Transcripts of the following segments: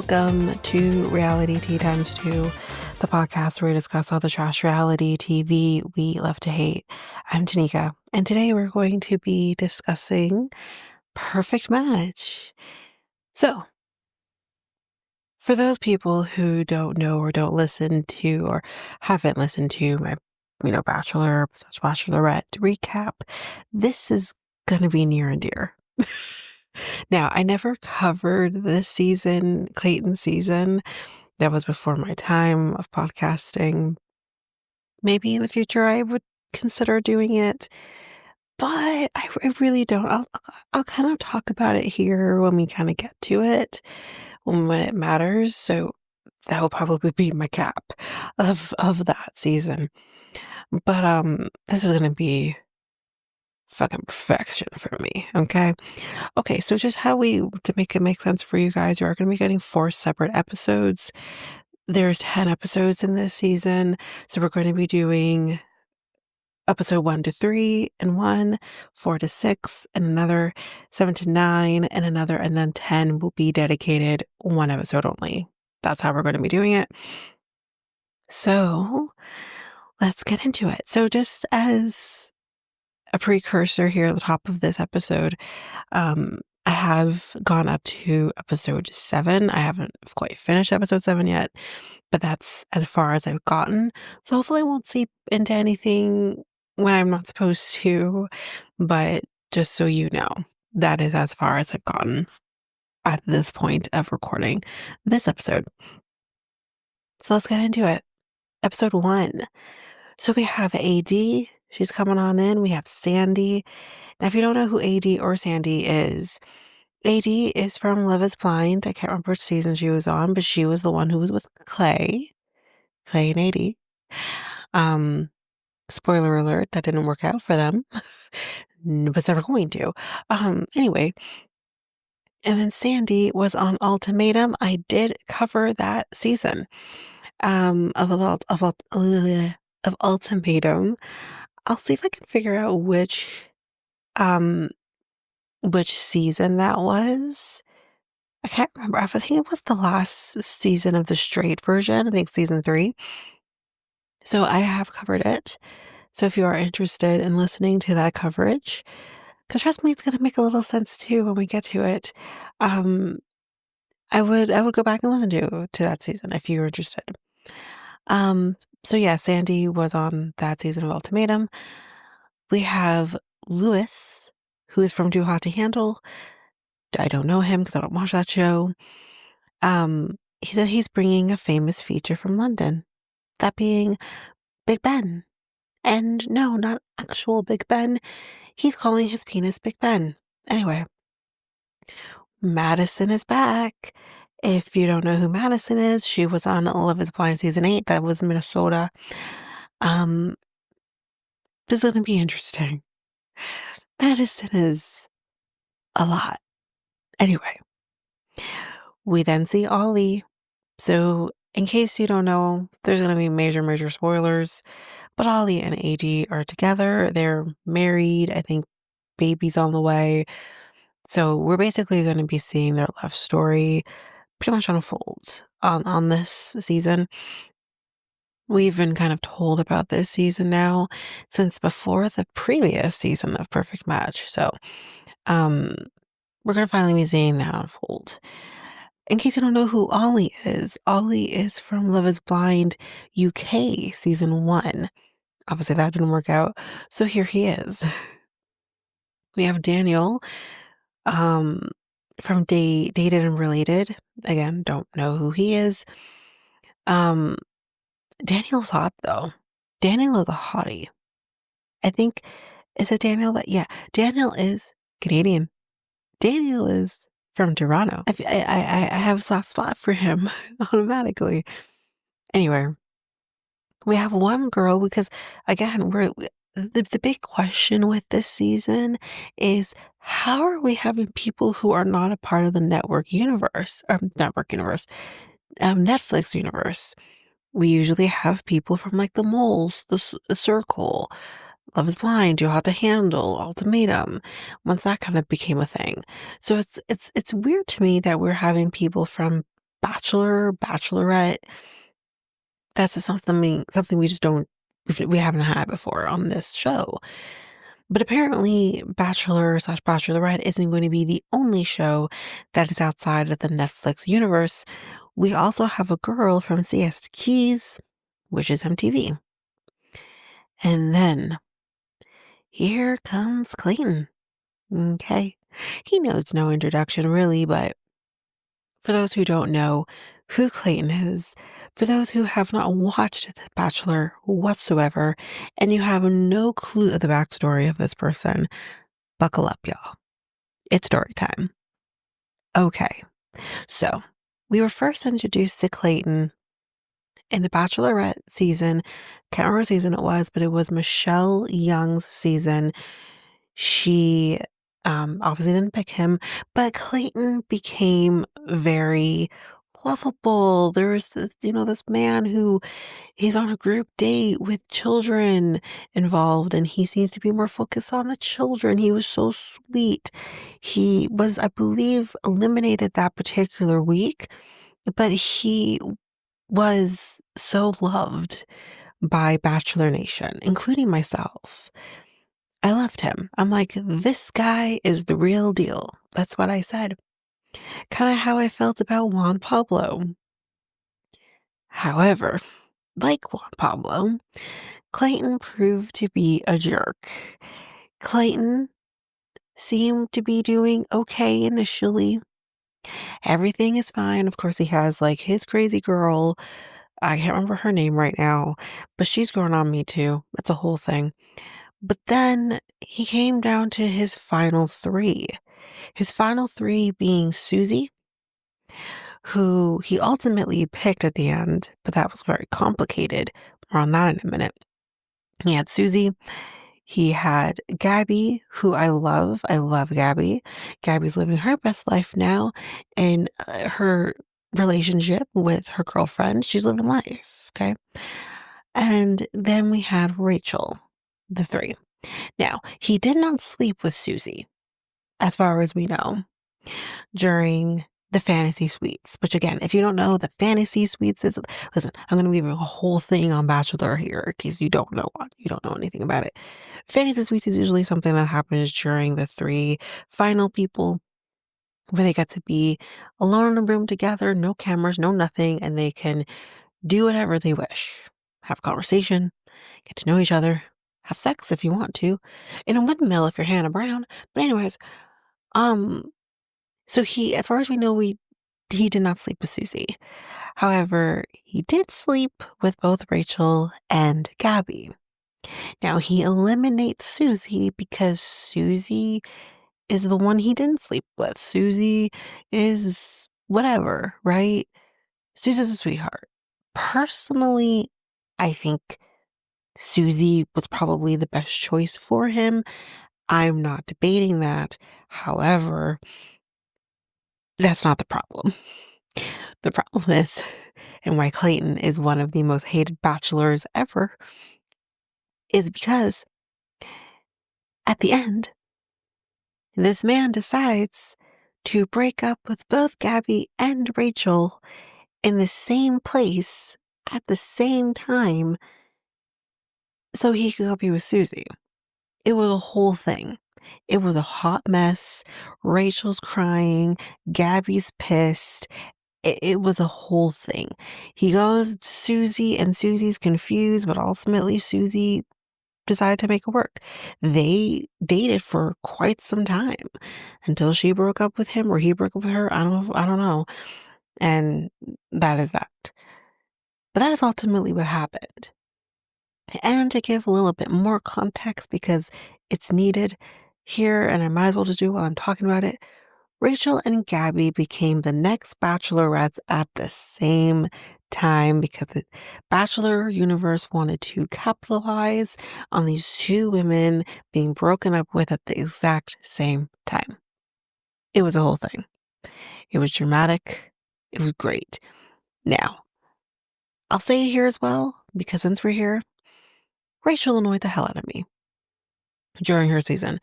welcome to Reality Tea Times 2, the podcast where we discuss all the trash reality TV we love to hate. I'm Tanika, and today we're going to be discussing Perfect Match. So, for those people who don't know or don't listen to or haven't listened to my, Bachelor/Bachelorette recap, this is going to be near and dear. Now, I never covered this season, Clayton's season. That was before my time of podcasting. Maybe in the future I would consider doing it, but I really don't. I'll kind of talk about it here when we kind of get to it, when it matters. So that will probably be my cap of that season. But this is gonna be fucking perfection for me. Okay, so just to make it make sense for you guys, you are going to be getting 4 separate episodes. There's 10 episodes in this season, so we're going to be doing episode 1 to 3 and 1, 4 to 6 and another, 7 to 9 and another, and then 10 will be dedicated one episode only. That's how we're going to be doing it. So let's get into it. So just as a precursor here at the top of this episode, I have gone up to episode 7. I haven't quite finished episode 7 yet, but that's as far as I've gotten. So hopefully I won't seep into anything when I'm not supposed to, but just so you know, that is as far as I've gotten at this point of recording this episode. So let's get into it. Episode 1. So we have AD. She's coming on in. We have Sandy. Now, if you don't know who AD or Sandy is is from Love is Blind. I can't remember which season she was on, but she was the one who was with Clay and AD. Spoiler alert, that didn't work out for them. Was never going to. Anyway, and then Sandy was on Ultimatum. I did cover that season of Ultimatum. I'll see if I can figure out which season that was. I can't remember. I think it was the last season of the straight version. I think season 3. So I have covered it. So if you are interested in listening to that coverage, because trust me, it's going to make a little sense too when we get to it. I would go back and listen to that season if you're interested. So yeah, Sandy was on that season of Ultimatum. We have Lewis, who is from Too Hot to Handle. I don't know him because I don't watch that show. He said he's bringing a famous feature from London, that being Big Ben. And no, not actual Big Ben. He's calling his penis Big Ben. Anyway, Madison is back. If you don't know who Madison is, she was on Love is Blind season 8. That was Minnesota. This is going to be interesting. Madison is a lot. Anyway, we then see Ollie. So, in case you don't know, there's going to be major spoilers. But Ollie and AD are together. They're married. I think baby's on the way. So we're basically going to be seeing their love story pretty much unfold on this season. We've been kind of told about this season now since before the previous season of Perfect Match. So we're going to finally be seeing that unfold. In case you don't know who Ollie is from Love is Blind UK season 1. Obviously that didn't work out. So here he is. We have Daniel from Dated and Related. Again, don't know who he is. Daniel's hot though. Daniel is a hottie. I think, is it Daniel? Yeah, Daniel is Canadian. Daniel is from Toronto. I have a soft spot for him automatically. Anyway, we have one girl because, again, the big question with this season is how are we having people who are not a part of the Netflix universe? We usually have people from like the Moles, the Circle, Love is Blind, You Have to Handle, Ultimatum, once that kind of became a thing. So it's weird to me that we're having people from bachelor, bachelorette, that's just something we just don't we haven't had before on this show. But apparently, Bachelor slash Bachelorette isn't going to be the only show that is outside of the Netflix universe. We also have a girl from Siesta Keys, which is MTV. And then here comes Clayton. Okay. He knows no introduction really, but for those who don't know who Clayton is, for those who have not watched The Bachelor whatsoever, and you have no clue of the backstory of this person, buckle up, y'all. It's story time. Okay, so we were first introduced to Clayton in the Bachelorette season. Can't remember what season it was, but it was Michelle Young's season. She obviously didn't pick him, but Clayton became very lovable. There's this man who he's on a group date with children involved, and he seems to be more focused on the children. He was so sweet. He was, I believe, eliminated that particular week, but he was so loved by Bachelor Nation, including myself. I loved him. I'm like, this guy is the real deal. That's what I said. Kind of how I felt about Juan Pablo. However, like Juan Pablo, Clayton proved to be a jerk. Clayton seemed to be doing okay initially. Everything is fine. Of course, he has like his crazy girl. I can't remember her name right now, but she's growing on me too. That's a whole thing. But then he came down to his final three. His final three being Susie, who he ultimately picked at the end, but that was very complicated. More on that in a minute. He had Susie. He had Gabby, who I love. I love Gabby. Gabby's living her best life now in her relationship with her girlfriend. She's living life, okay? And then we had Rachel, the three. Now, he did not sleep with Susie, as far as we know, during the fantasy suites, which again, if you don't know, the fantasy suites is, listen, I'm going to give you a whole thing on Bachelor here in case you don't know anything about it. Fantasy suites is usually something that happens during the three final people where they get to be alone in a room together, no cameras, no nothing, and they can do whatever they wish. Have a conversation, get to know each other, have sex if you want to, in a windmill if you're Hannah Brown. But anyways, um, so he, as far as we know, he did not sleep with Susie. However, he did sleep with both Rachel and Gabby. Now, he eliminates Susie because Susie is the one he didn't sleep with. Susie is whatever, right? Susie's a sweetheart. Personally, I think Susie was probably the best choice for him. I'm not debating that. However, that's not the problem. The problem is, and why Clayton is one of the most hated bachelors ever, is because at the end, this man decides to break up with both Gabby and Rachel in the same place at the same time so he could go be with Susie. It was a whole thing. It was a hot mess. Rachel's crying. Gabby's pissed. It was a whole thing. He goes to Susie, and Susie's confused, but ultimately Susie decided to make it work. They dated for quite some time until she broke up with him or he broke up with her. I don't know. And that is that. But that is ultimately what happened. And to give a little bit more context because it's needed here, and I might as well just do it while I'm talking about it. Rachel and Gabby became the next bachelorettes at the same time because the Bachelor universe wanted to capitalize on these two women being broken up with at the exact same time. It was a whole thing. It was dramatic. It was great. Now, I'll say it here as well because since we're here, Rachel annoyed the hell out of me during her season.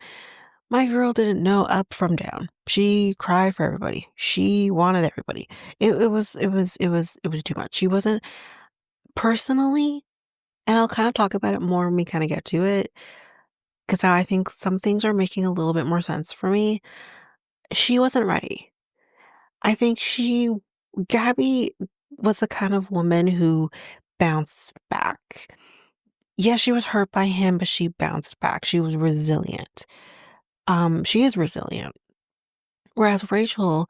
My girl didn't know up from down. She cried for everybody. She wanted everybody. It was too much. She wasn't personally, and I'll kind of talk about it more when we kind of get to it, because now I think some things are making a little bit more sense for me. She wasn't ready. I think Gabby was the kind of woman who bounced back. Yes, she was hurt by him, but she bounced back. She was resilient. She is resilient. Whereas Rachel,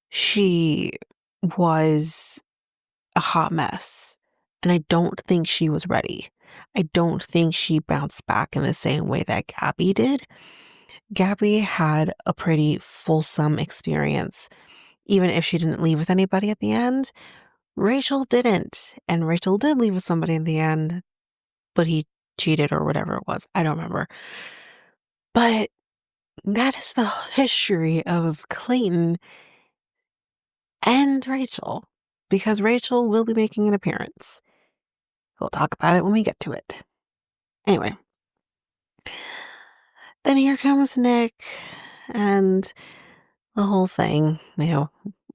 she was a hot mess. And I don't think she was ready. I don't think she bounced back in the same way that Gabby did. Gabby had a pretty fulsome experience, even if she didn't leave with anybody at the end. Rachel didn't. And Rachel did leave with somebody in the end, but he cheated or whatever it was. I don't remember. But that is the history of Clayton and Rachel, because Rachel will be making an appearance. We'll talk about it when we get to it. Anyway, then here comes Nick and the whole thing.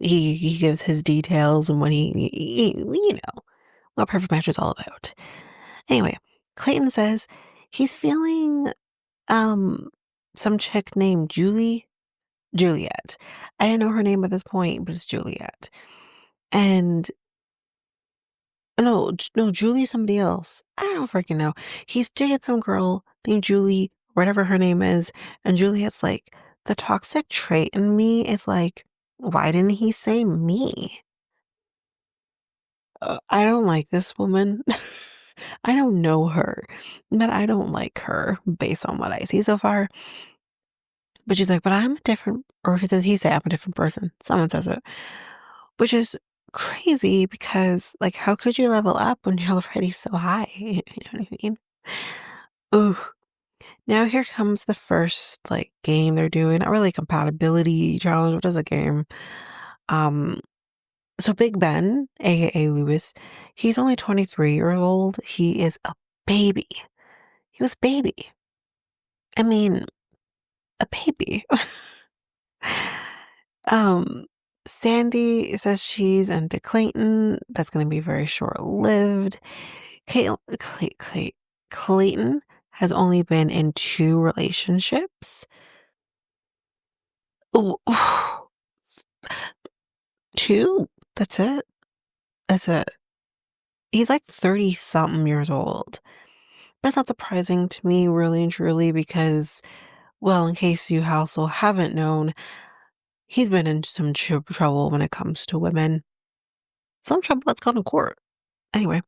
He gives his details and what what Perfect Match is all about. Anyway, Clayton says he's feeling some chick named Juliet. I didn't know her name at this point, but it's Juliet. And no, Julie's somebody else. I don't freaking know. He's dating some girl named Julie, whatever her name is, and Juliet's like, the toxic trait in me is like, why didn't he say me? I don't like this woman. I don't know her, but I don't like her based on what I see so far. But she's like, but I'm a different, or he say I'm a different person. Someone says it, which is crazy because, like, how could you level up when you're already so high? You know what I mean? Ooh. Now here comes the first like game they're doing. Not really compatibility challenge. What is a game? Um. So Big Ben, aka Lewis, he's only 23 years old. He is a baby. He was a baby. I mean, a baby. Um, Sandy says she's into Clayton. That's going to be very short-lived. Clayton has only been in 2 relationships. Oh, 2? That's it? That's it. He's like 30-something years old. That's not surprising to me, really and truly, because, well, in case you also haven't known, he's been in some trouble when it comes to women. Some trouble that's gone to court. Anyway,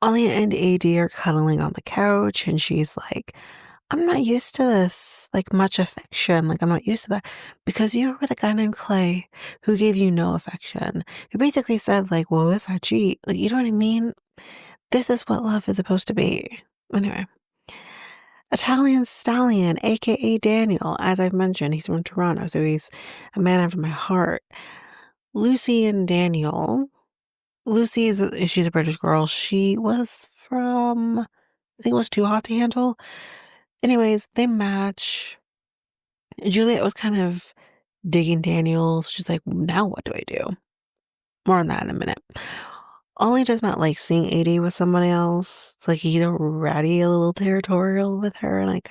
Ollie and AD are cuddling on the couch, and she's like, I'm not used to this, like, much affection. Like, I'm not used to that because you were with a guy named Clay who gave you no affection, who basically said, like, well, if I cheat, like, you know what I mean? This is what love is supposed to be. Anyway, Italian Stallion, aka Daniel, as I've mentioned, he's from Toronto, so he's a man after my heart. Lucy and Daniel. Lucy she's a British girl. She was from, I think it was Too Hot to Handle. Anyways, they match. Juliet was kind of digging Daniel. She's like, now what do I do? More on that in a minute. Ollie does not like seeing AD with somebody else. It's like he's already a little territorial with her, and it's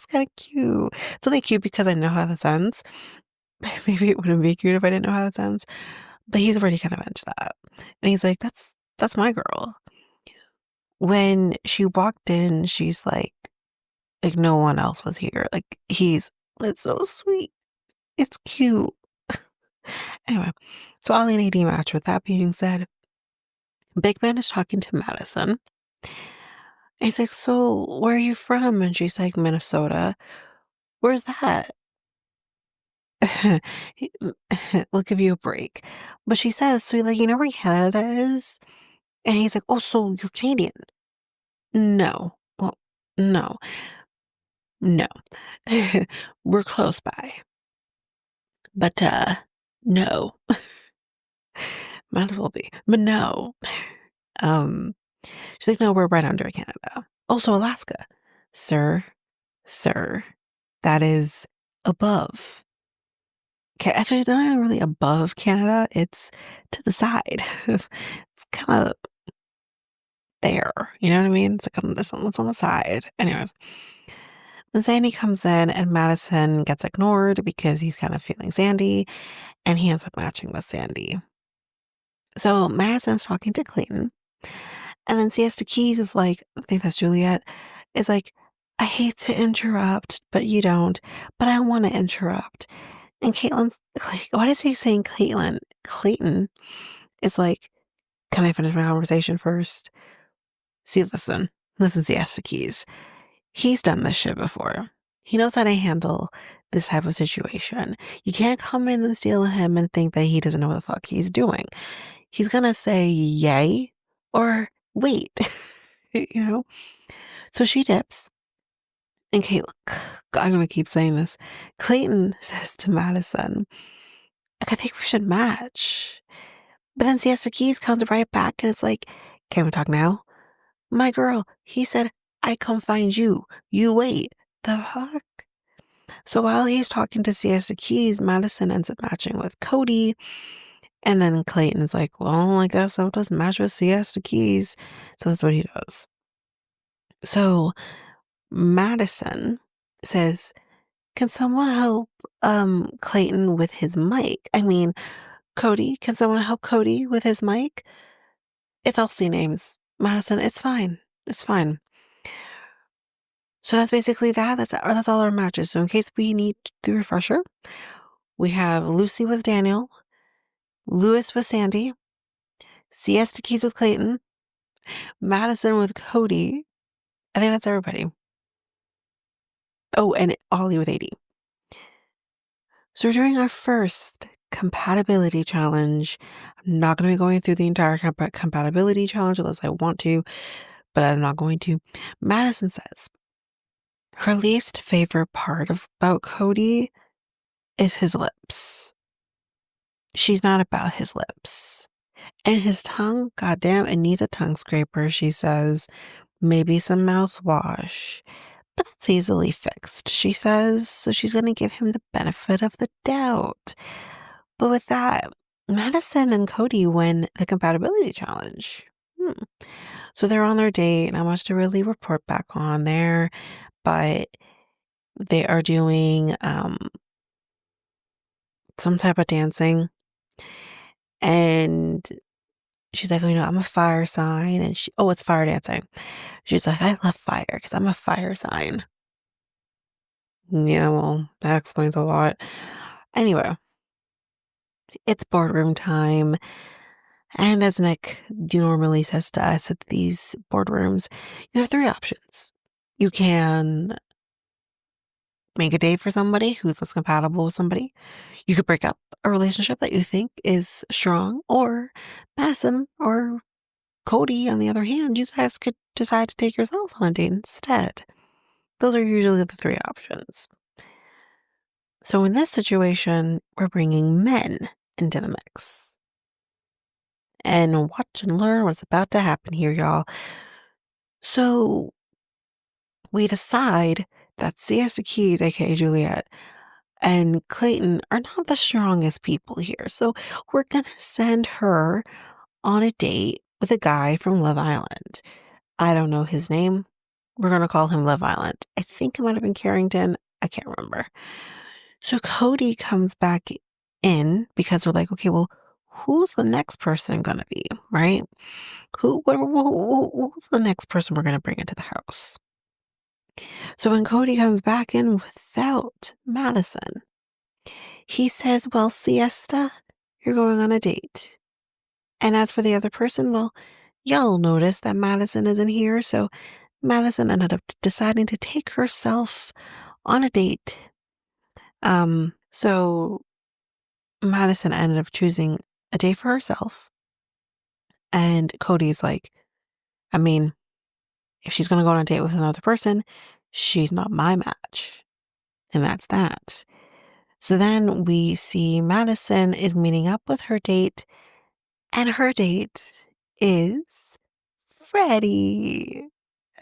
kind of cute. It's only cute because I know how this ends. Maybe it wouldn't be cute if I didn't know how this ends. But he's already kind of into that. And he's like, that's my girl. When she walked in, she's like no one else was here. It's so sweet. It's cute. Anyway, so Ollie and AD match. With that being said, Big Ben is talking to Madison. And he's like, so where are you from? And she's like, Minnesota. Where's that? We'll give you a break. But she says, so like, you know where Canada is? And he's like, oh, so you're Canadian? No. Well, no. No. We're close by. But, no. Might as well be. But no. Um, she's like, no, we're right under Canada. Also, Alaska. Sir. that is above. Actually, it's not even really above Canada. It's to the side. It's kind of there. You know what I mean? It's like it's on the side. Anyways, then Sandy comes in and Madison gets ignored because he's kind of feeling Sandy and he ends up matching with Sandy. So Madison's talking to Clayton and then Siesta Keys is like, I think that's Juliet, is like, I hate to interrupt, but you don't, but I want to interrupt. And Caitlin's like, what is he saying, Caitlin? Clayton is like, can I finish my conversation first? See, listen, Siesta Keys. He's done this shit before. He knows how to handle this type of situation. You can't come in and steal him and think that he doesn't know what the fuck he's doing. He's gonna say yay or wait, you know? So she dips, and Caitlin, I'm gonna keep saying this. Clayton says to Madison, like, I think we should match. But then Siesta Keys comes right back and it's like, can we talk now? My girl, he said, I come find you. You wait. The fuck? So while he's talking to Siesta Keys, Madison ends up matching with Cody. And then Clayton's like, well, I guess I'll just match with Siesta Keys. So that's what he does. So Madison says, can someone help Clayton with his mic? I mean, Cody, can someone help Cody with his mic? It's all C names. Madison, it's fine. It's fine. So that's basically that. That's all our matches. So in case we need the refresher, we have Lucy with Daniel, Lewis with Sandy, Siesta Keys with Clayton, Madison with Cody. I think that's everybody. Oh, and Ollie with AD. So we're doing our first compatibility challenge. I'm not going to be going through the entire compatibility challenge unless I want to, but I'm not going to. Madison says her least favorite part about Cody is his lips. She's not about his lips. And his tongue, goddamn, it needs a tongue scraper, she says. Maybe some mouthwash. But that's easily fixed, she says. So she's going to give him the benefit of the doubt. But with that, Madison and Cody win the compatibility challenge. So they're on their date. Not much to really report back on there. But they are doing some type of dancing. And she's like, I'm a fire sign. And it's fire dancing. She's like, I love fire because I'm a fire sign. Yeah, well, that explains a lot. Anyway, it's boardroom time. And as Nick normally says to us at these boardrooms, you have three options. You can make a date for somebody who's less compatible with somebody. You could break up a relationship that you think is strong, or Madison or Cody, on the other hand, you guys could decide to take yourselves on a date instead. Those are usually the three options. So in this situation, we're bringing men into the mix. And watch and learn what's about to happen here, y'all. So we decide that Siesta Keys, aka Juliet, and Clayton are not the strongest people here. So we're going to send her on a date with a guy from Love Island. I don't know his name. We're going to call him Love Island. I think it might have been Carrington. I can't remember. So Cody comes back in because we're like, okay, well, who's the next person going to be, right? Who's the next person we're going to bring into the house? So when Cody comes back in without Madison, he says, well, Siesta, you're going on a date. And as for the other person, well, y'all notice that Madison isn't here. So Madison ended up deciding to take herself on a date. So Madison ended up choosing a date for herself. And Cody's like, I mean, if she's going to go on a date with another person, she's not my match. And that's that. So then we see Madison is meeting up with her date, and her date is Freddie.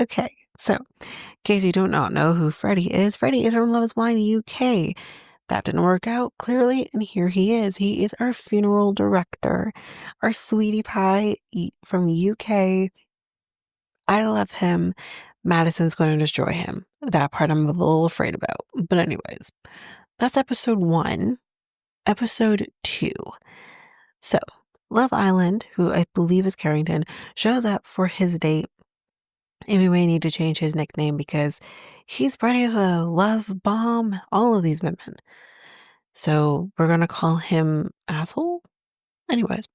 Okay, So, in case you do not know who Freddie is from Love is Blind UK. That didn't work out, clearly, and here he is. He is our funeral director, our sweetie pie from UK. I love him. Madison's going to destroy him. That part I'm a little afraid about. But anyways, that's episode 1. Episode 2. So, Love Island, who I believe is Carrington, shows up for his date. And we may need to change his nickname because he's ready to love bomb all of these women. So we're going to call him Asshole? Anyways,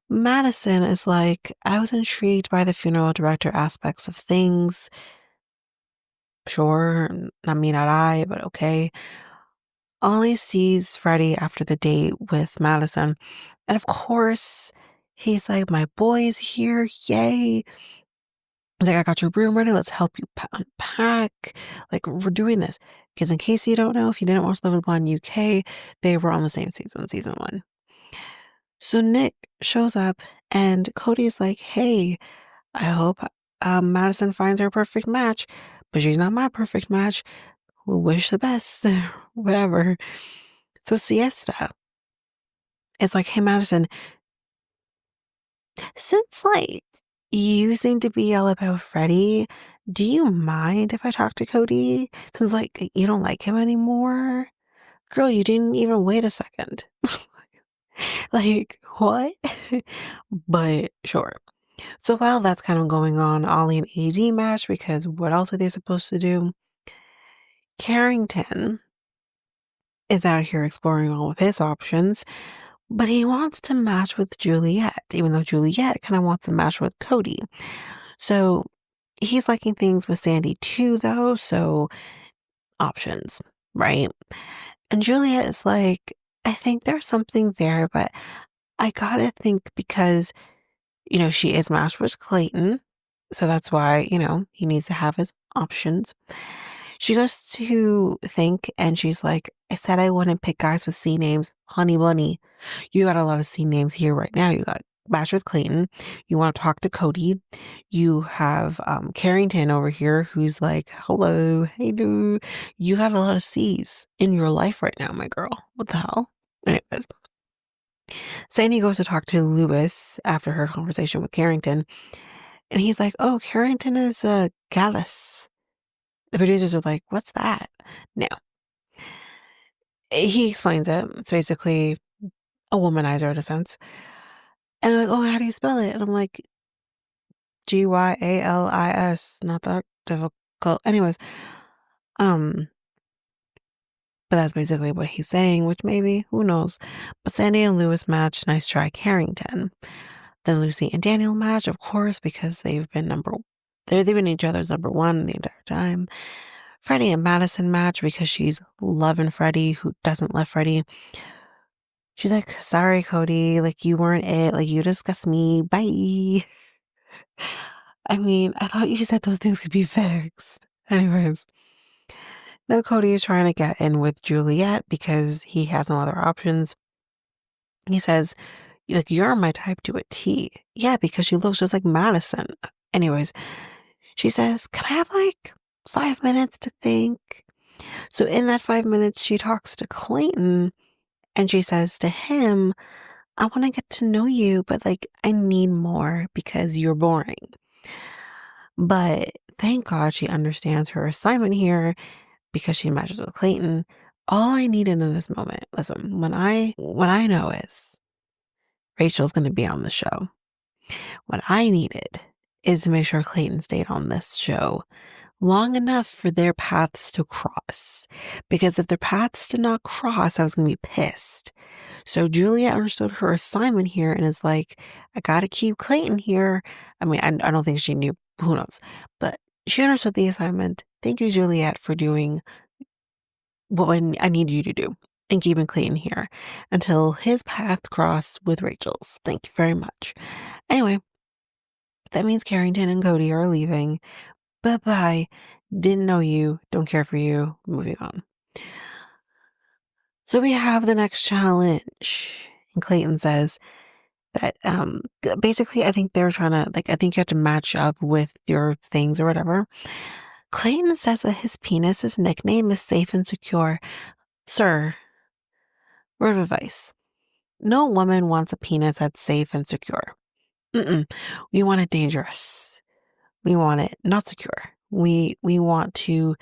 Madison is like, I was intrigued by the funeral director aspects of things. Sure, not me, not I, but okay. Ollie sees Freddie after the date with Madison. And of course, he's like, my boy's here. Yay. He's like, I got your room ready. Let's help you unpack. Like, we're doing this. Because in case you don't know, if you didn't watch Love is Blind UK, they were on the same season 1. So Nick shows up and Cody's like, hey, I hope Madison finds her perfect match, but she's not my perfect match. We'll wish the best, whatever. So Siesta is like, hey, Madison, since like you seem to be all about Freddie, do you mind if I talk to Cody? Since like you don't like him anymore? Girl, you didn't even wait a second. Like, what? But sure. So while that's kind of going on, Ollie and AD match because what else are they supposed to do? Carrington is out here exploring all of his options, but he wants to match with Juliet, even though Juliet kind of wants to match with Cody. So he's liking things with Sandy too, though, so options, right? And Juliet is like, I think there's something there, but I gotta think because she is matched with Clayton. So that's why, he needs to have his options. She goes to think and she's like, I said I wouldn't pick guys with C names. Honey bunny. You got a lot of C names here right now. You got matched with Clayton. You want to talk to Cody. You have Carrington over here who's like, hello, hey dude. You got a lot of C's in your life right now, my girl. What the hell? Anyways. Sandy goes to talk to Lewis after her conversation with Carrington, and he's like, oh, Carrington is a gallus. The producers are like, what's that? Now, he explains it. It's basically a womanizer in a sense. And they're like, oh, how do you spell it? And I'm like, Gyals. Not that difficult. Anyways, um, but that's basically what he's saying, which maybe, who knows. But Sandy and Lewis match. Nice try, Carrington. Then Lucy and Daniel match, of course, because they've been each other's number 1 the entire time. Freddie and Madison match because she's loving Freddie, who doesn't love Freddie. She's like, sorry, Cody, like you weren't it, like you disgust me, bye. I mean, I thought you said those things could be fixed. Anyways, now Cody is trying to get in with Juliet because he has no other options. He says, like, you're my type to a T. Yeah, because she looks just like Madison. Anyways, she says, can I have like 5 minutes to think? So in that 5 minutes, she talks to Clayton and she says to him, I want to get to know you, but like, I need more because you're boring. But thank God she understands her assignment here because she matches with Clayton. All I needed in this moment, listen, what I know is Rachel's going to be on the show. What I needed is to make sure Clayton stayed on this show long enough for their paths to cross. Because if their paths did not cross, I was going to be pissed. So Julia understood her assignment here and is like, I got to keep Clayton here. I mean, I don't think she knew, who knows, but she understood the assignment. Thank you, Juliet, for doing what I need you to do and keeping Clayton here until his paths cross with Rachel's. Thank you very much. Anyway, that means Carrington and Cody are leaving. Bye-bye. Didn't know you. Don't care for you. Moving on. So we have the next challenge. And Clayton says, that, basically, I think they're trying to, like, I think you have to match up with your things or whatever. Clayton says that his penis's nickname is safe and secure. Sir, word of advice. No woman wants a penis that's safe and secure. Mm-mm. We want it dangerous. We want it not secure. We want to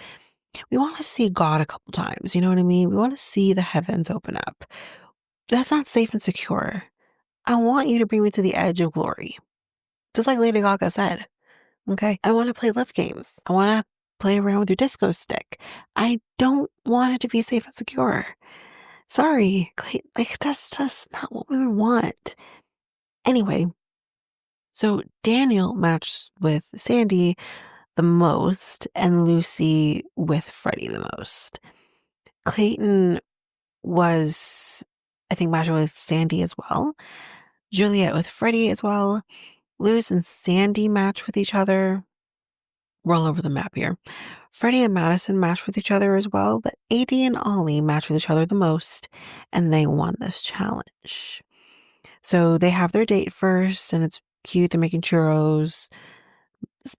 see God a couple times. You know what I mean? We want to see the heavens open up. That's not safe and secure. I want you to bring me to the edge of glory. Just like Lady Gaga said. Okay. I want to play love games. I want to play around with your disco stick. I don't want it to be safe and secure. Sorry. Like, that's just not what women want. Anyway, so Daniel matched with Sandy the most and Lucy with Freddie the most. Clayton was, I think, matched with Sandy as well. Juliet with Freddie as well. Lewis and Sandy match with each other. We're all over the map here. Freddie and Madison matched with each other as well, but AD and Ollie matched with each other the most, and they won this challenge. So they have their date first, and it's cute. They're making churros.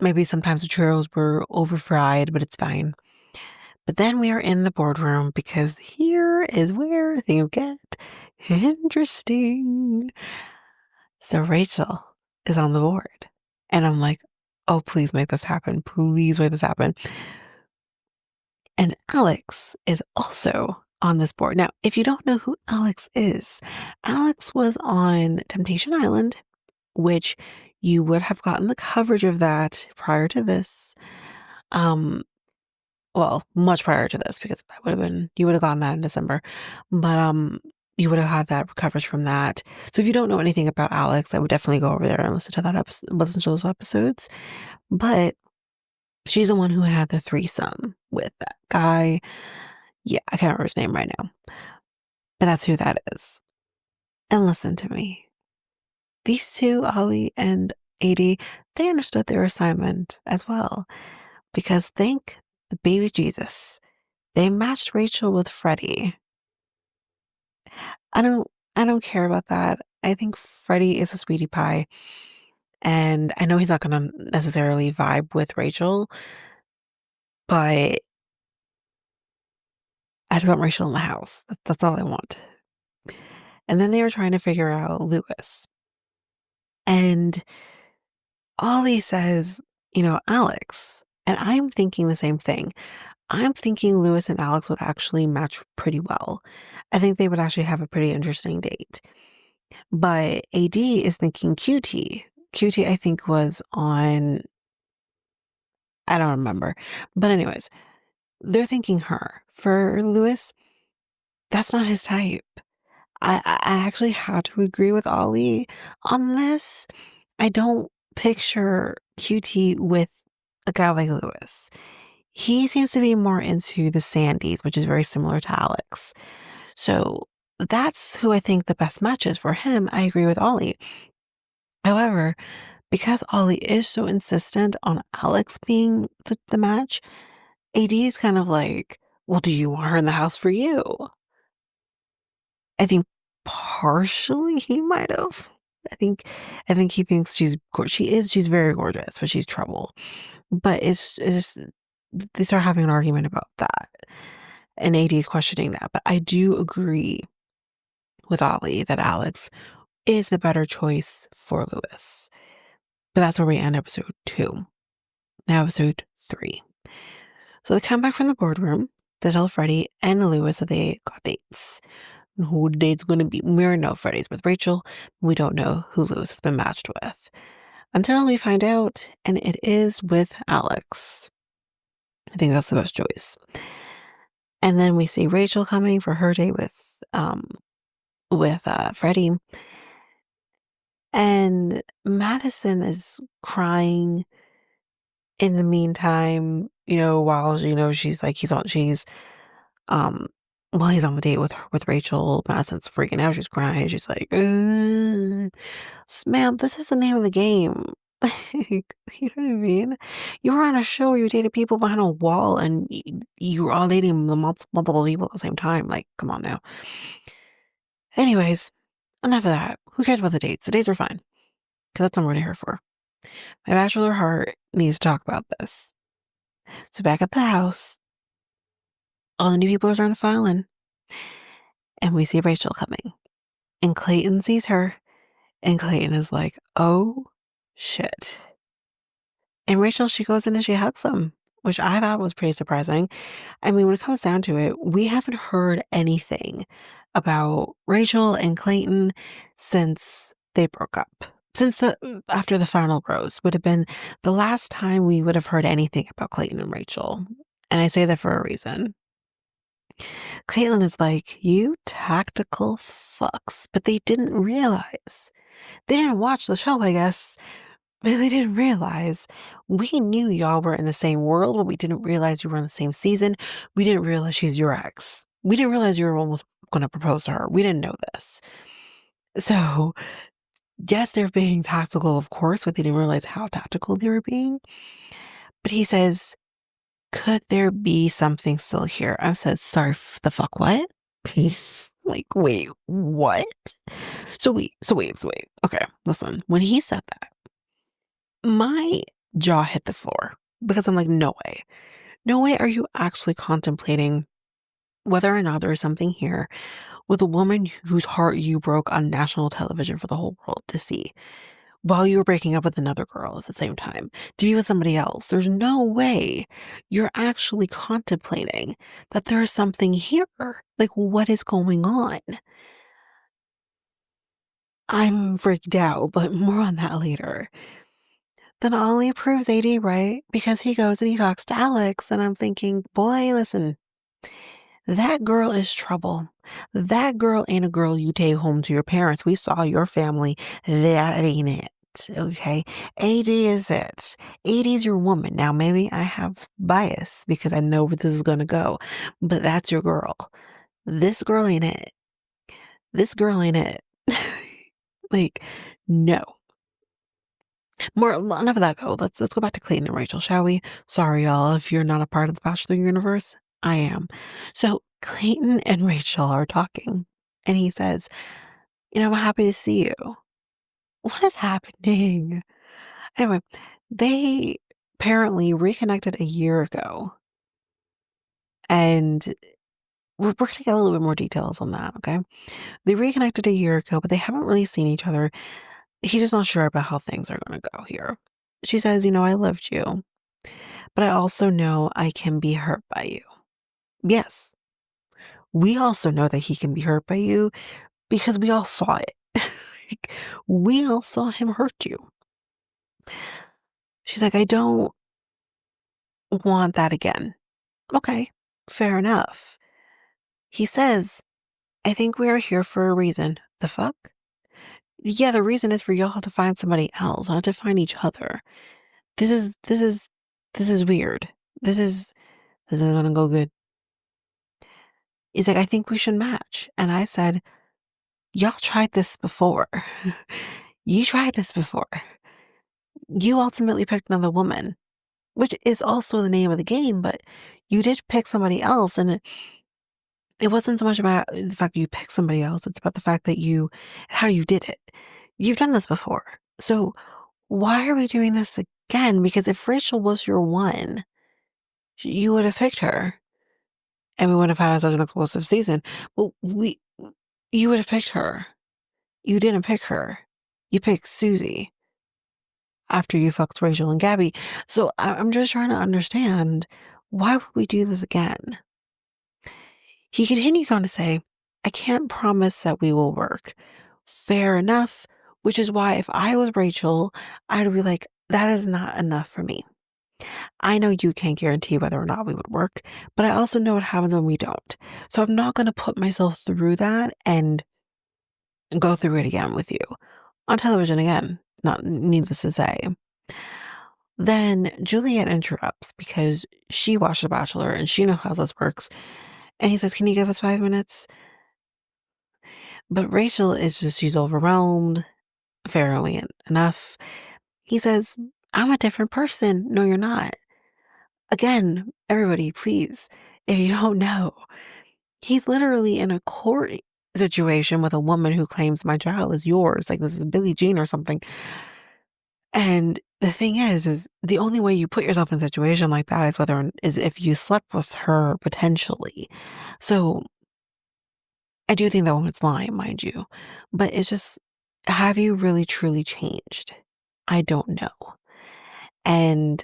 Maybe sometimes the churros were over-fried, but it's fine. But then we are in the boardroom because here is where things get interesting. So Rachel is on the board. And I'm like, oh, please make this happen. Please make this happen. And Alex is also on this board. Now, if you don't know who Alex was on Temptation Island, which you would have gotten the coverage of that prior to this. Well, much prior to this, because that would have been, you would have gotten that in December. But you would have had that coverage from that. So if you don't know anything about Alex, I would definitely go over there and listen to that listen to those episodes. But she's the one who had the threesome with that guy. Yeah, I can't remember his name right now. But that's who that is. And listen to me. These two, Ollie and AD, they understood their assignment as well. Because thank the baby Jesus, they matched Rachel with Freddie. I don't I don't care about that. I think Freddie is a sweetie pie. And I know he's not gonna necessarily vibe with Rachel, but I just want Rachel in the house. That's all I want. And then they were trying to figure out Lewis. And Ollie says, Alex. And I'm thinking the same thing. I'm thinking Lewis and Alex would actually match pretty well. I think they would actually have a pretty interesting date. But AD is thinking QT. QT, I think, was on, I don't remember. But anyways, they're thinking her. For Lewis, that's not his type. I actually had to agree with Ollie on this. I don't picture QT with a guy like Lewis. He seems to be more into the Sandys, which is very similar to Alex. So that's who I think the best match is for him. I agree with Ollie. However, because Ollie is so insistent on Alex being the match, AD is kind of like, well, do you want her in the house for you? I think partially he might have. I think he thinks she's very gorgeous, but she's trouble. But it's they start having an argument about that. And AD's questioning that. But I do agree with Ollie that Alex is the better choice for Lewis. But that's where we end episode 2. Now episode 3. So they come back from the boardroom to tell Freddie and Lewis that they got dates. And who the date's going to be. We already know Freddie's with Rachel. We don't know who Lewis has been matched with. Until we find out, and it is with Alex. I think that's the best choice. And then we see Rachel coming for her date with Freddie. And Madison is crying in the meantime, while um he's on the date with Rachel. Madison's freaking out. She's crying. She's like, ma'am, this is the name of the game. You know what I mean? You were on a show where you dated people behind a wall and you were all dating multiple people at the same time. Like, come on now. Anyways, enough of that. Who cares about the dates? The dates are fine, because that's not what I'm here for. My bachelor heart needs to talk about this. So back at the house, all the new people are starting to file in, and we see Rachel coming. And Clayton sees her, and Clayton is like, oh shit. And Rachel, she goes in and she hugs him, which I thought was pretty surprising. I mean, when it comes down to it, we haven't heard anything about Rachel and Clayton since they broke up. Since after the final rose would have been the last time we would have heard anything about Clayton and Rachel. And I say that for a reason. Caitlin is like, you tactical fucks, but they didn't realize. They didn't watch the show, I guess, but they didn't realize. We knew y'all were in the same world, but we didn't realize you were in the same season. We didn't realize she's your ex. We didn't realize you were almost going to propose to her. We didn't know this. So, yes, they're being tactical, of course, but they didn't realize how tactical they were being. But he says, could there be something still here? I said, sorry, the fuck what? He's like, wait, what? So wait. Okay, listen. When he said that, my jaw hit the floor because I'm like, no way. No way are you actually contemplating whether or not there is something here with a woman whose heart you broke on national television for the whole world to see while you were breaking up with another girl at the same time to be with somebody else. There's no way you're actually contemplating that there is something here. Like, what is going on? I'm freaked out, but more on that later. Then Ollie proves AD right because he goes and he talks to Alex, and I'm thinking, boy, listen, that girl is trouble. That girl ain't a girl you take home to your parents. We saw your family. That ain't it. Okay. AD is it. AD's your woman. Now, maybe I have bias because I know where this is going to go, but that's your girl. This girl ain't it. This girl ain't it. Like, no. More enough of that though. Let's go back to Clayton and Rachel, shall we? Sorry, y'all, if you're not a part of the Bachelor universe. I am. So Clayton and Rachel are talking, and he says, I'm happy to see you. What is happening? Anyway, they apparently reconnected a year ago, and we're going to get a little bit more details on that, okay? They reconnected a year ago, but they haven't really seen each other. He's just not sure about how things are going to go here. She says, I loved you, but I also know I can be hurt by you. Yes, we also know that he can be hurt by you because we all saw it. Like, we all saw him hurt you. She's like, I don't want that again. Okay, fair enough. He says, I think we are here for a reason. The fuck? Yeah, the reason is for y'all to find somebody else, not to find each other. This is weird. This isn't gonna go good. He's like, I think we should match. And I said, y'all tried this before. You tried this before. You ultimately picked another woman, which is also the name of the game, but you did pick somebody else. And it wasn't so much about the fact that you picked somebody else. It's about the fact that how you did it. You've done this before. So why are we doing this again? Because if Rachel was your one, you would have picked her and we would have had such an explosive season. But you would have picked her. You didn't pick her. You picked Susie after you fucked Rachel and Gabby. So I'm just trying to understand, why would we do this again? He continues on to say, I can't promise that we will work. Fair enough, which is why if I was Rachel, I'd be like, that is not enough for me. I know you can't guarantee whether or not we would work, but I also know what happens when we don't. So I'm not going to put myself through that and go through it again with you. On television again, not needless to say. Then Juliet interrupts because she watched The Bachelor and she knows how this works. And he says, can you give us 5 minutes? But Rachel is she's overwhelmed. Fairly enough. He says, I'm a different person. No, you're not. Again, everybody, please, if you don't know, he's literally in a court situation with a woman who claims my child is yours, like this is Billie Jean or something. And the thing is the only way you put yourself in a situation like that is if you slept with her potentially. So I do think that woman's lying, mind you, but it's just, have you really truly changed? I don't know. And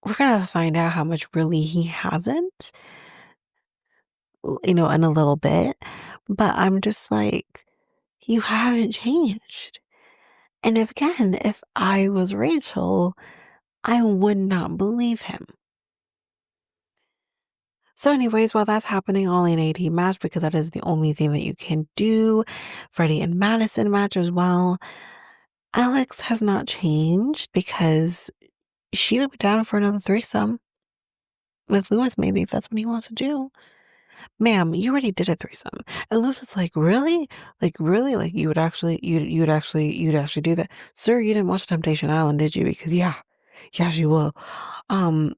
we're gonna find out how much really he hasn't, in a little bit. But I'm just like, you haven't changed. And if I was Rachel, I would not believe him. So, anyways, while that's happening, all in AD match because that is the only thing that you can do. Freddie and Madison match as well. Alex has not changed because she would be down for another threesome with Lewis, maybe if that's what he wants to do. Ma'am, you already did a threesome. And Lewis is like, really? Like, really? Like, you'd actually do that. Sir, you didn't watch Temptation Island, did you? Because yes, you will. Um,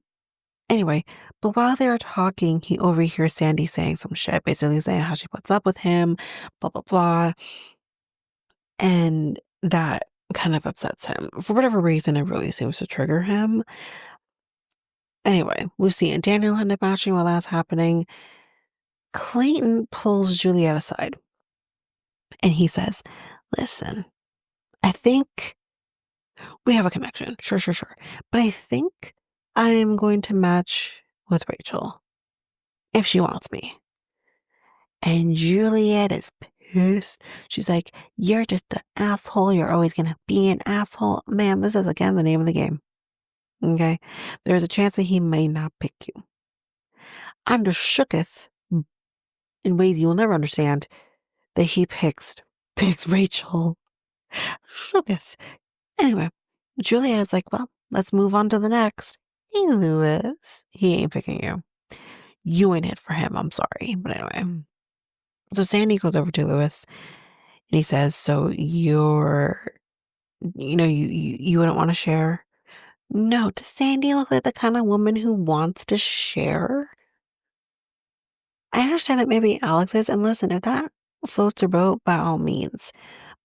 Anyway, but while they are talking, he overhears Sandy saying some shit, basically saying how she puts up with him, blah, blah, blah. And that kind of upsets him. For whatever reason, it really seems to trigger him. Anyway, Lucy and Daniel end up matching while that's happening. Clayton pulls Juliet aside and he says, listen, I think we have a connection. Sure, sure, sure. But I think I'm going to match with Rachel if she wants me. And Juliet is pissed. She's like, you're just an asshole. You're always going to be an asshole. Ma'am, this is again the name of the game. Okay? There's a chance that he may not pick you. I'm just shooketh in ways you'll never understand that he picks Rachel. Shooketh. Anyway, Juliet is like, well, let's move on to the next. Hey, Lewis. He ain't picking you. You ain't it for him. I'm sorry. But anyway. So Sandy goes over to Lewis and he says, so you wouldn't want to share? No, does Sandy look like the kind of woman who wants to share? I understand that maybe Alex is, and listen, if that floats her boat, by all means.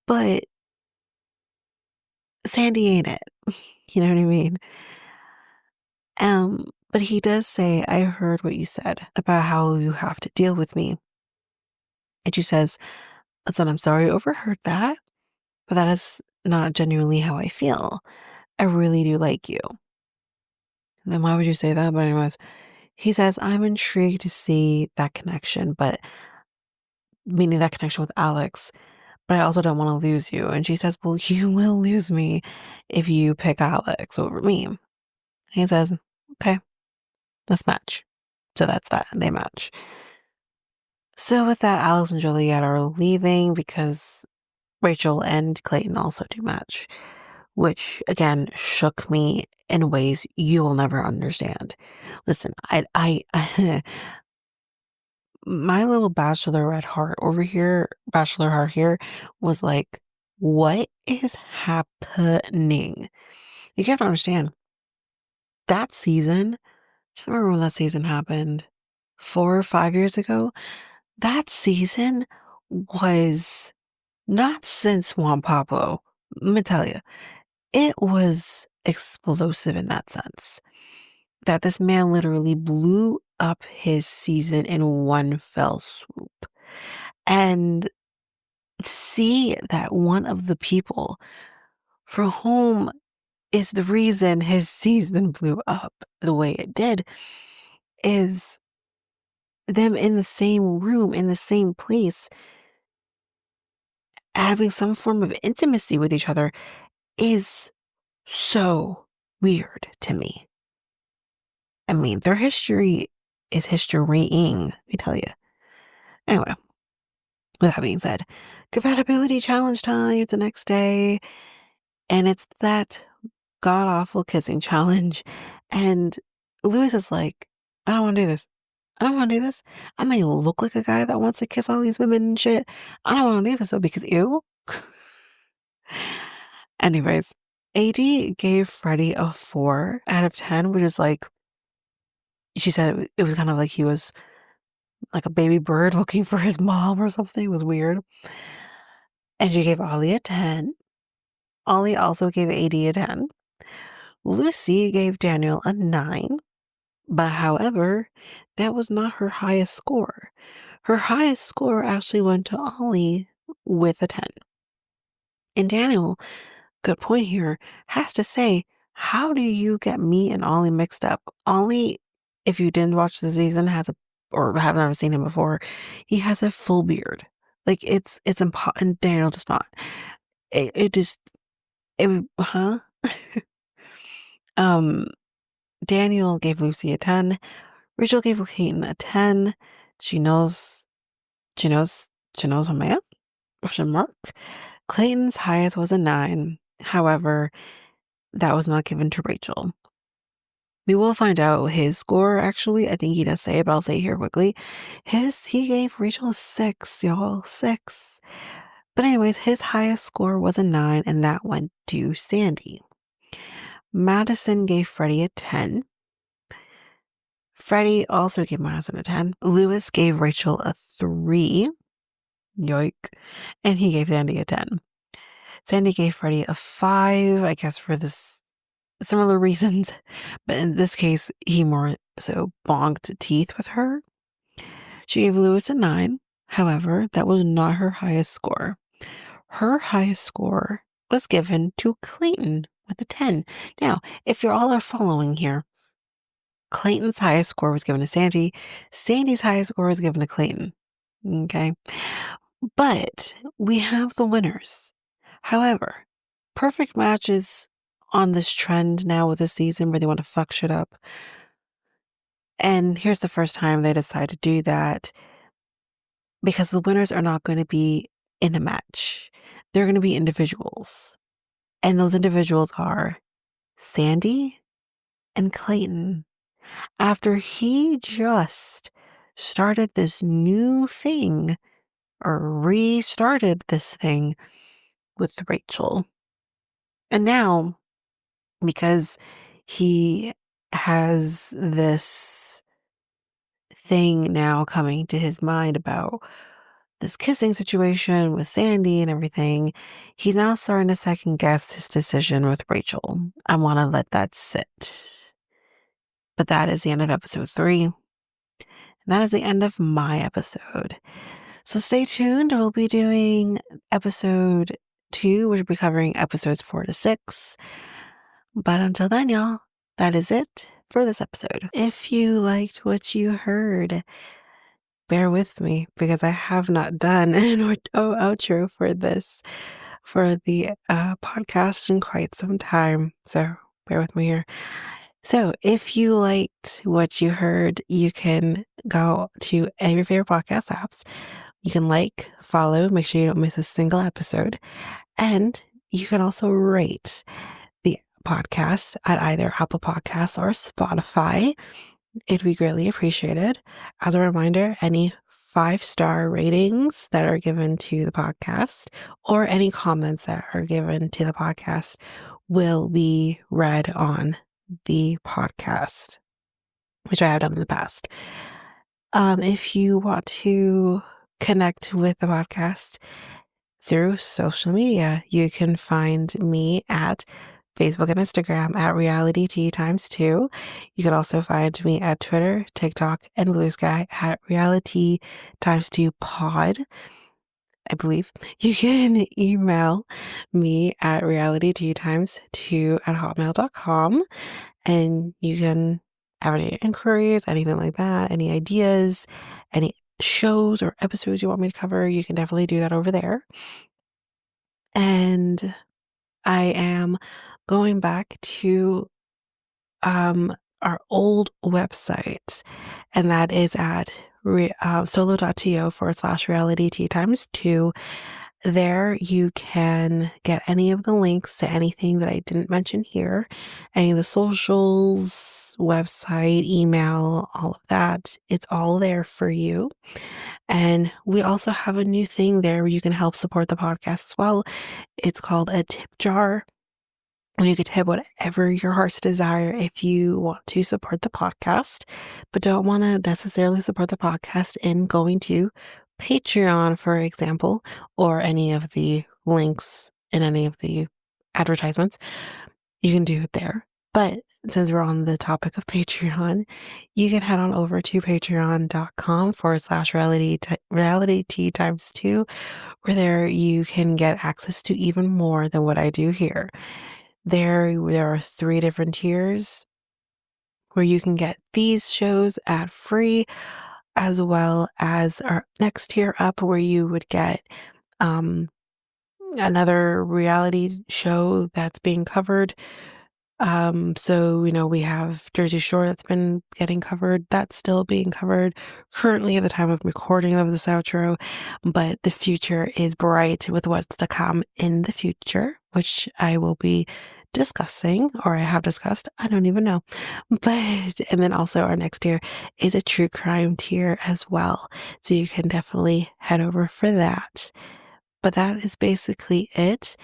But Sandy ain't it. You know what I mean? But he does say, I heard what you said about how you have to deal with me. And she says, listen, I'm sorry I overheard that, but that is not genuinely how I feel. I really do like you. Then why would you say that? But anyways, he says, I'm intrigued to see that connection, but meaning that connection with Alex, but I also don't want to lose you. And she says, well, you will lose me if you pick Alex over me. And he says, okay, let's match. So that's that. They match. So with that, Alex and Juliet are leaving because Rachel and Clayton also do match, which again shook me in ways you'll never understand. Listen, my little bachelor heart here was like, what is happening? You have to understand that season. I don't remember when that season happened, 4 or 5 years ago. That season was not since Juan Pablo. Let me tell you, it was explosive in that sense. That this man literally blew up his season in one fell swoop. And see that one of the people for whom is the reason his season blew up the way it did is them in the same room, in the same place, having some form of intimacy with each other is so weird to me. I mean, their history is historying, let me tell you. Anyway, with that being said, compatibility challenge time. It's the next day, and it's that god awful kissing challenge. And Lewis is like, I don't want to do this. I don't want to do this. I may look like a guy that wants to kiss all these women and shit. I don't want to do this though because ew. Anyways, AD gave Freddie a 4 out of 10, which is like, she said it was kind of like he was like a baby bird looking for his mom or something. It was weird. And she gave Ollie a 10. Ollie also gave AD a 10. Lucy gave Daniel a 9. But however, that was not her highest score. Her highest score actually went to Ollie with a 10. And Daniel, good point here, has to say, how do you get me and Ollie mixed up? Ollie, if you didn't watch the season, has a, or have never seen him before, he has a full beard. Like it's and Daniel does not. It just, huh? um, Daniel gave Lucy a 10. Rachel gave Clayton a 10. She knows, she knows, she knows her man? Question mark. Clayton's highest was a 9. However, that was not given to Rachel. We will find out his score, actually. I think he does say it, but I'll say it here quickly. He gave Rachel a 6, y'all. 6. But anyways, his highest score was a 9, and that went to Sandy. Madison gave Freddie a 10. Freddie also gave Madison a 10. Lewis gave Rachel a 3. Yoik. And he gave Sandy a 10. Sandy gave Freddie a 5, I guess for this similar reasons. But in this case, he more so bonked teeth with her. She gave Lewis a 9. However, that was not her highest score. Her highest score was given to Clayton with a 10. Now, if you all are following here, Clayton's highest score was given to Sandy. Sandy's highest score was given to Clayton. Okay. But we have the winners. However, perfect matches on this trend now with this season where they want to fuck shit up. And here's the first time they decide to do that because the winners are not going to be in a match. They're going to be individuals. And those individuals are Sandy and Clayton. After he just started this new thing or restarted this thing with Rachel. And now, because he has this thing now coming to his mind about this kissing situation with Sandy and everything, he's now starting to second guess his decision with Rachel. I want to let that sit. But that is the end of episode 3. And that is the end of my episode. So stay tuned. We'll be doing episode 2, which will be covering episodes 4 to 6. But until then, y'all, that is it for this episode. If you liked what you heard, bear with me because I have not done an outro for the podcast in quite some time. So bear with me here. So if you liked what you heard, you can go to any of your favorite podcast apps. You can like, follow, make sure you don't miss a single episode. And you can also rate the podcast at either Apple Podcasts or Spotify. It'd be greatly appreciated. As a reminder, any 5-star ratings that are given to the podcast or any comments that are given to the podcast will be read on the podcast, which I have done in the past. If you want to connect with the podcast through social media, you can find me at Facebook and Instagram at realityt2. You can also find me at Twitter, TikTok, and Blue Sky at realityt2pod. I believe you can email me at realityt2 at hotmail.com, and you can have any inquiries, anything like that, any ideas, any shows or episodes you want me to cover, you can definitely do that over there. And I am going back to our old website, and that is at solo.to/realityt2. There you can get any of the links to anything that I didn't mention here, any of the socials, website, email, all of that. It's all there for you. And we also have a new thing there where you can help support the podcast as well. It's called a tip jar. And you could tip whatever your heart's desire if you want to support the podcast, but don't want to necessarily support the podcast in going to Patreon, for example, or any of the links in any of the advertisements. You can do it there. But since we're on the topic of Patreon, you can head on over to patreon.com/reality tea times two, where there you can get access to even more than what I do here. There are 3 different tiers where you can get these shows ad free, as well as our next tier up where you would get um, another reality show that's being covered. So, we have Jersey Shore that's been getting covered. That's still being covered currently at the time of recording of this outro, but the future is bright with what's to come in the future, which I will be discussing, or I have discussed. I don't even know. And then also our next tier is a true crime tier as well. So you can definitely head over for that. But that is basically it.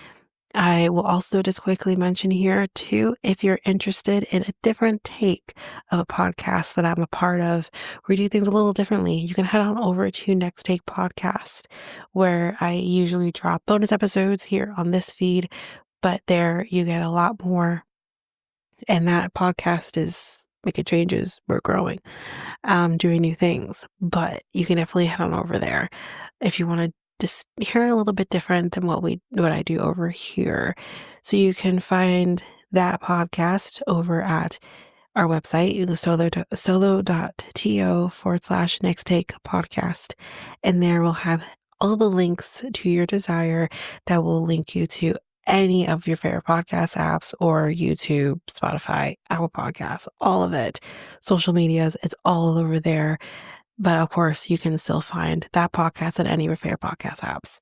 I will also just quickly mention here too, if you're interested in a different take of a podcast that I'm a part of, where we do things a little differently, you can head on over to Next Take Podcast, where I usually drop bonus episodes here on this feed, but there you get a lot more. And that podcast is making changes. We're growing, doing new things, but you can definitely head on over there if you want to just hear a little bit different than what I do over here. So you can find that podcast over at our website, solo.to/next take podcast. And there we'll have all the links to your desire that will link you to any of your favorite podcast apps or YouTube, Spotify, Apple Podcasts, all of it. Social medias, it's all over there. But of course, you can still find that podcast at any of your favorite podcast apps.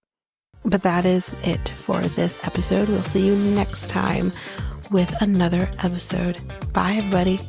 But that is it for this episode. We'll see you next time with another episode. Bye, everybody.